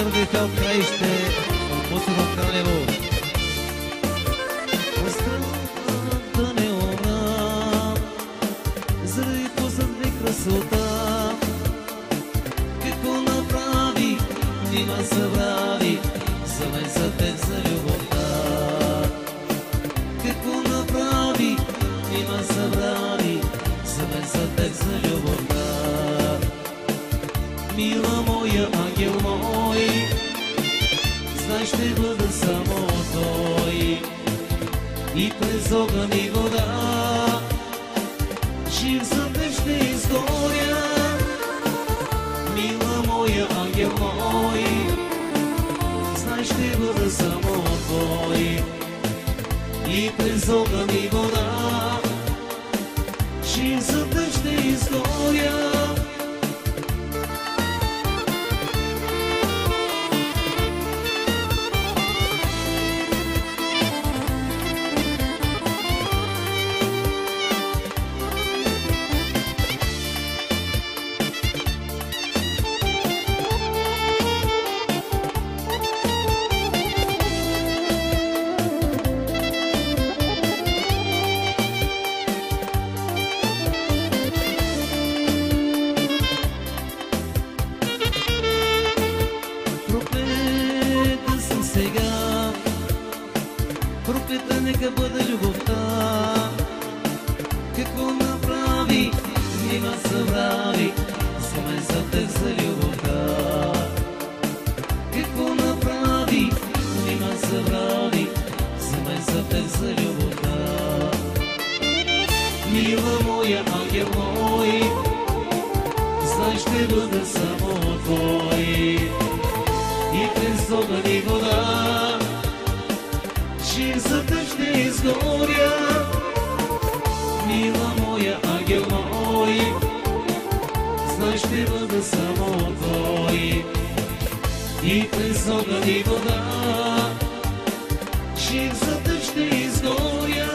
деца от краище, Мусово Кралево. Оставам да не умра, заради позадни красота. Какво направи, нима забрави, за мен за теб, за любовта. Какво направи, нима забрави, за мен за теб, за любовта. Мила моя, ангел мой, знай, ще бъда само твой. И през огън и вода, жив за теб ще изгоря. Мила моя, ангел мой, знай, ще бъда само твой. И през огън и вода, жив за теб ще изгоря. Проклета нека бъде любовта. Какво направи, нима забрави, за мен за теб, за любовта. Какво направи, нима забрави, за мен за теб, за любовта. Мила моя, ангел мой, знай, ще бъда само твой. И през огън и вода, жив за теб ще изгоря. Мила моя, ангел мой, знай, ще бъда само твой. И през огън и вода, жив за теб ще изгоря.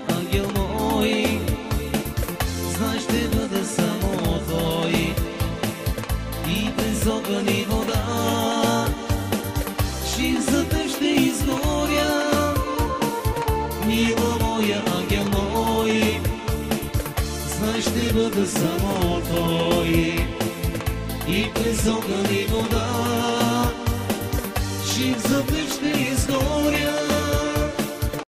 Ангел мой, знай, ще бъда само твой. И през огън и вода, жив за теб ще изгоря. Мила моя, ангел мой, знай, ще бъда само твой. И през огън и вода, жив за теб ще изгоря.